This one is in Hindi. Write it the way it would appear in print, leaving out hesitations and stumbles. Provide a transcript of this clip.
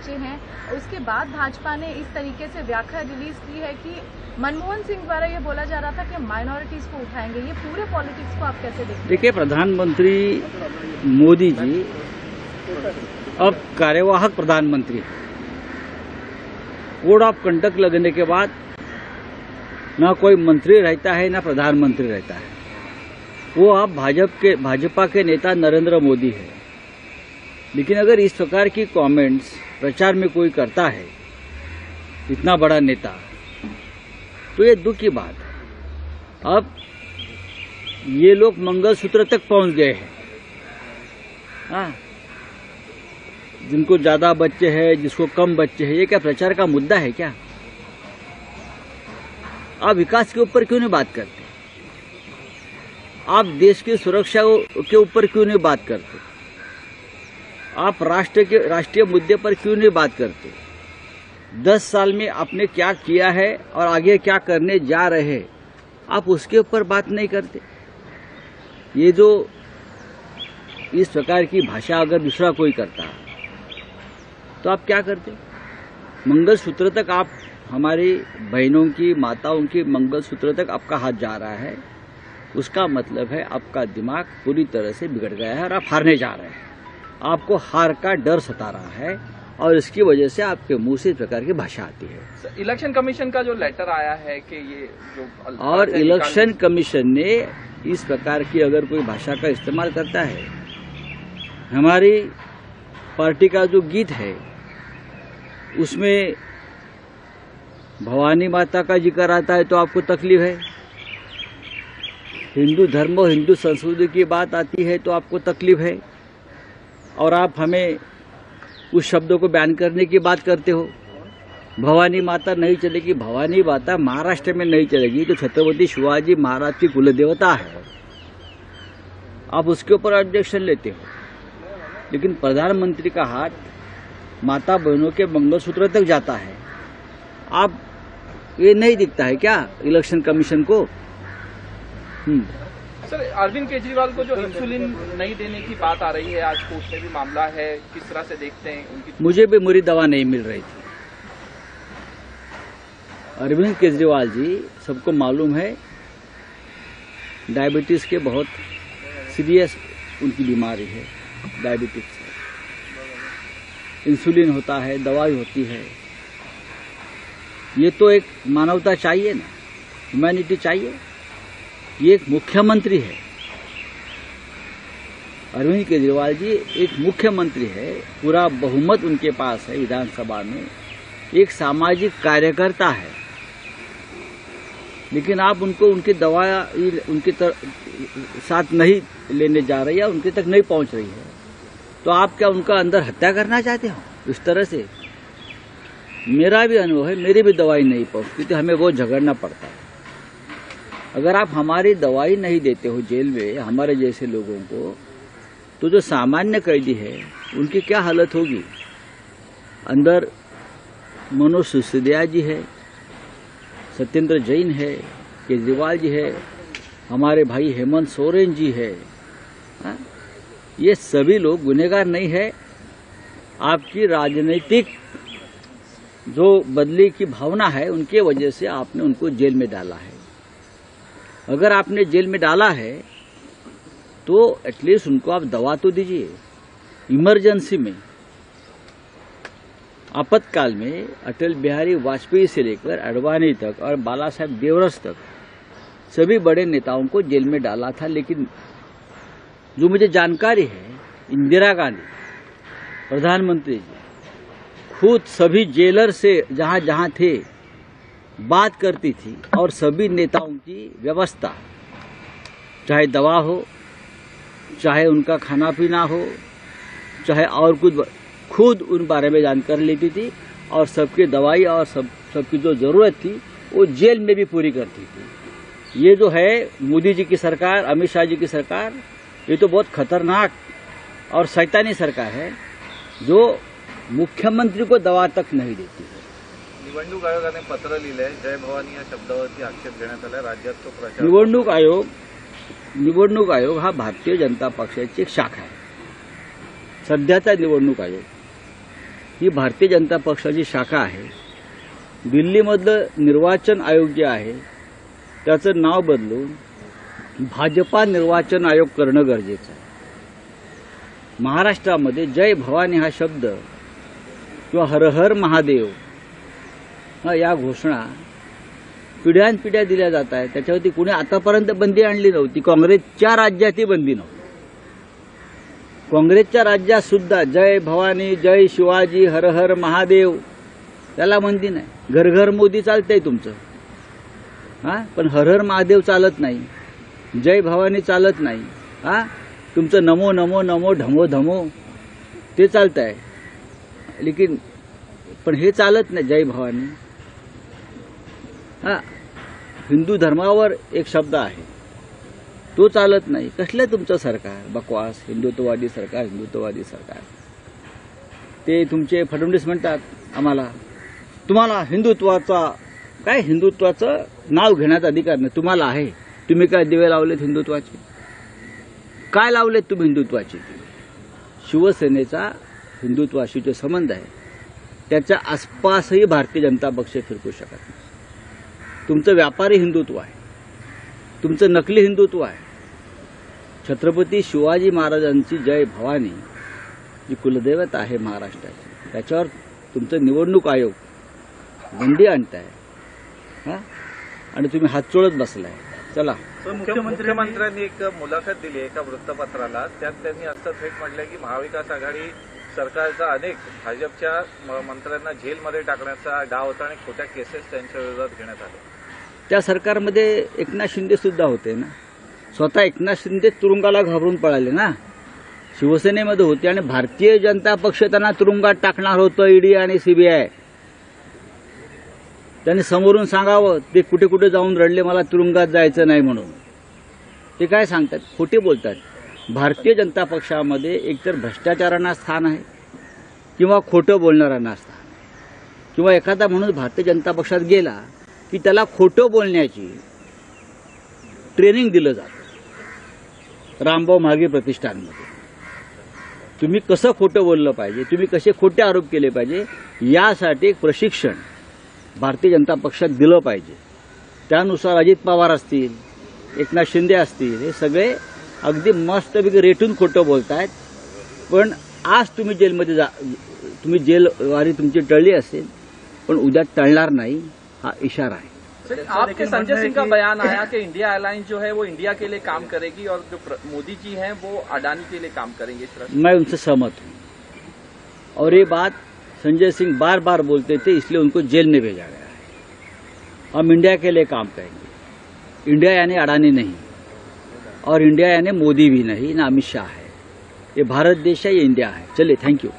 बच्चे हैं। उसके बाद भाजपा ने इस तरीके से व्याख्या रिलीज की है कि मनमोहन सिंह द्वारा ये बोला जा रहा था कि माइनॉरिटीज को उठाएंगे। ये पूरे पॉलिटिक्स को आप कैसे देखते हैं? देखिए, प्रधानमंत्री मोदी जी अब कार्यवाहक प्रधानमंत्री, कोड ऑफ कंडक्ट लगने के बाद ना कोई मंत्री रहता है ना प्रधानमंत्री रहता है। वो अब भाजपा के नेता नरेंद्र मोदी है। लेकिन अगर इस प्रकार की कमेंट्स प्रचार में कोई करता है, इतना बड़ा नेता, तो ये दुख की बात है। अब ये लोग मंगलसूत्र तक पहुंच गए हैं। हाँ, जिनको ज्यादा बच्चे हैं, जिसको कम बच्चे हैं, ये क्या प्रचार का मुद्दा है क्या? आप विकास के ऊपर क्यों नहीं बात करते? आप देश की सुरक्षा के ऊपर क्यों नहीं बात करते? आप राष्ट्रीय मुद्दे पर क्यों नहीं बात करते? 10 साल में आपने क्या किया है और आगे क्या करने जा रहे हैं, आप उसके ऊपर बात नहीं करते। ये जो इस प्रकार की भाषा अगर दूसरा कोई करता तो आप क्या करते? मंगलसूत्र तक आप, हमारी बहनों की, माताओं की मंगलसूत्र तक आपका हाथ जा रहा है, उसका मतलब है आपका दिमाग पूरी तरह से बिगड़ गया है और आप हारने जा रहे हैं। आपको हार का डर सता रहा है और इसकी वजह से आपके मुंह से इस प्रकार की भाषा आती है। इलेक्शन कमीशन का जो लेटर आया है कि ये जो, और इलेक्शन कमीशन ने इस प्रकार की अगर कोई भाषा का इस्तेमाल करता है, हमारी पार्टी का जो गीत है उसमें भवानी माता का जिक्र आता है तो आपको तकलीफ है, हिंदू धर्म और हिंदू संस्कृति की बात आती है तो आपको तकलीफ है, और आप हमें उस शब्दों को बयान करने की बात करते हो। भवानी माता नहीं चलेगी, भवानी माता महाराष्ट्र में नहीं चलेगी तो छत्रपति शिवाजी महाराज की कुलदेवता है, आप उसके ऊपर ऑब्जेक्शन लेते हो। लेकिन प्रधानमंत्री का हाथ माता बहनों के मंगलसूत्र तक जाता है, आप ये नहीं दिखता है क्या इलेक्शन कमीशन को? सर, अरविंद केजरीवाल को जो इंसुलिन नहीं देने की बात आ रही है, आज कोर्ट में भी मामला है, किस तरह से देखते हैं उनकी? मुझे भी मेरी दवा नहीं मिल रही थी। अरविंद केजरीवाल जी, सबको मालूम है, डायबिटीज के बहुत सीरियस उनकी बीमारी है। डायबिटीज इंसुलिन होता है, दवाई होती है। ये तो एक मानवता चाहिए ना, ह्यूमैनिटी चाहिए। ये एक मुख्यमंत्री है, अरविंद केजरीवाल जी एक मुख्यमंत्री है, पूरा बहुमत उनके पास है विधानसभा में, एक सामाजिक कार्यकर्ता है। लेकिन आप उनको उनकी दवा उनके साथ नहीं लेने जा रही है, उनके तक नहीं पहुंच रही है, तो आप क्या उनका अंदर हत्या करना चाहते हो इस तरह से? मेरा भी अनुभव है, मेरी भी दवाई नहीं पहुंचती तो हमें वो झगड़ना पड़ता है। अगर आप हमारी दवाई नहीं देते हो जेल में हमारे जैसे लोगों को, तो जो सामान्य कैदी है उनकी क्या हालत होगी? अंदर मनोज सिसोदिया जी है, सत्येंद्र जैन है, केजरीवाल जी है, हमारे भाई हेमंत सोरेन जी है। ये सभी लोग गुनहगार नहीं है। आपकी राजनीतिक जो बदली की भावना है उनके वजह से आपने उनको जेल में डाला है। अगर आपने जेल में डाला है तो एटलीस्ट उनको आप दवा तो दीजिए। इमरजेंसी में, आपातकाल में अटल बिहारी वाजपेयी से लेकर अडवाणी तक और बाला साहेब देवरस तक सभी बड़े नेताओं को जेल में डाला था। लेकिन जो मुझे जानकारी है, इंदिरा गांधी प्रधानमंत्री जी खुद सभी जेलर से जहां जहां थे बात करती थी और सभी नेताओं की व्यवस्था, चाहे दवा हो, चाहे उनका खाना पीना हो, चाहे और कुछ, खुद उन बारे में जानकारी लेती थी और सबकी दवाई और सबकी जो जरूरत थी वो जेल में भी पूरी करती थी। ये जो है मोदी जी की सरकार, अमित शाह जी की सरकार, ये तो बहुत खतरनाक और शैतानी सरकार है जो मुख्यमंत्री को दवा तक नहीं देती है। निवडणूक आयोगाने पत्र लिहिलंय, जय भवानी या शब्दावरती आक्षेप घेण्यात आला। राज्यात तो प्रचार, निवडणूक आयोग हा भारतीय जनता पक्षाची एक शाखा आहे, सध्याचा निवडणूक आयोग। ही भारतीय जनता पक्षाची शाखा आहे. दिल्लीमधलं निर्वाचन आयोग जे आहे त्याचं नाव बदलून भाजपा निर्वाचन आयोग करणं गरजेचं आहे. महाराष्ट्रामध्ये जय भवानी हा शब्द किंवा हर हर महादेव या घोषणा पिढ्यानपिढ्या दिल्या जात आहेत. त्याच्यावरती कुणी आतापर्यंत बंदी आणली नव्हती. काँग्रेसच्या राज्यातही बंदी नव्हती. काँग्रेसच्या राज्यात सुद्धा जय भवानी, जय शिवाजी, हर हर महादेव त्याला बंदी नाही. घर घर मोदी चालतंय तुमचं, पण हर हर महादेव चालत नाही, जय भवानी चालत नाही. तुमचं नमो नमो नमो ढमो धमो ते चालत आहे, लेकिन पण हे चालत नाही जय भवानी. हिंदू धर्मावर एक शब्द आहे तो चालत नाही. कसलं तुमचं सरकार बकवास, हिंदुत्ववादी सरकार, हिंदुत्ववादी सरकार. ते तुमचे फडणवीस म्हणतात आम्हाला तुम्हाला हिंदुत्वाचं नाव घेण्याचा अधिकार नाही. तुम्हाला आहे. तुम्ही काय दिवे लावलेत हिंदुत्वाचे? काय लावलेत तुम्ही हिंदुत्वाचे? शिवसेनेचा हिंदुत्वाशी जो संबंध आहे त्याच्या आसपासही भारतीय जनता पक्ष फिरकू शकत नाही. तुमचं व्यापारी हिंदुत्व आहे, तुमचं नकली हिंदुत्व आहे. छत्रपती शिवाजी महाराजांची जय भवानी जी कुलदैवत आहे महाराष्ट्राची, त्याच्यावर तुमचं निवडणूक आयोग बंदी आणताय आणि तुम्ही हात चोळत बसलाय. चला, मुख्यमंत्र्यांनी एक मुलाखत दिली एका वृत्तपत्राला. त्यात त्यांनी असं थेट म्हटलंय की महाविकास आघाडी सरकारचा अनेक भाजपच्या मंत्र्यांना जेलमध्ये टाकण्याचा डाव होता आणि खोट्या केसेस त्यांच्या विरोधात घेण्यात आल्या. त्या सरकारमध्ये एकनाथ शिंदे सुद्धा होते ना. स्वतः एकनाथ शिंदे तुरुंगाला घाबरून पळाले ना. शिवसेनेमध्ये होते आणि भारतीय जनता पक्ष त्यांना तुरुंगात टाकणार होतं, ईडी आणि सीबीआय. त्यांनी समोरून सांगावं. ते कुठे कुठे जाऊन रडले मला तुरुंगात जायचं नाही म्हणून. ते काय सांगतात? खोटे बोलतात. भारतीय जनता पक्षामध्ये एकतर भ्रष्टाचारांना स्थान आहे किंवा खोटं बोलणाऱ्यांना स्थान, किंवा एखादा म्हणून भारतीय जनता पक्षात गेला की त्याला खोटं बोलण्याची ट्रेनिंग दिलं जातं. रामभाऊ म्हाळगी प्रतिष्ठानमध्ये तुम्ही कसं खोटं बोललं पाहिजे, तुम्ही कसे खोटे आरोप केले पाहिजे यासाठी एक प्रशिक्षण भारतीय जनता पक्षात दिलं पाहिजे. त्यानुसार अजित पवार असतील, एकनाथ शिंदे असतील, हे सगळे अगदी मस्तपैकी रेटून खोटं बोलतायत. पण आज तुम्ही जेलमध्ये तुम्ही जेलवारी तुमची टळली असेल, पण उद्या टळणार नाही हा इशारा आहे. आपके संजय सिंह का बयान आया कि इंडिया एयरलाइंस जो है वो इंडिया के लिए काम करेगी और जो मोदी जी हैं वो अडानी के लिए काम करेंगे. इस तरह मैं उनसे सहमत हूं और ये बात संजय सिंह बार बार बोलते थे, इसलिए उनको जेल में भेजा गया है. हम इंडिया के लिए काम करेंगे. इंडिया यानी अडानी नहीं, और इंडिया यानी मोदी भी नहीं, ना अमित शाह है. ये भारत देश है, ये इंडिया है. चलिए, थैंक यू.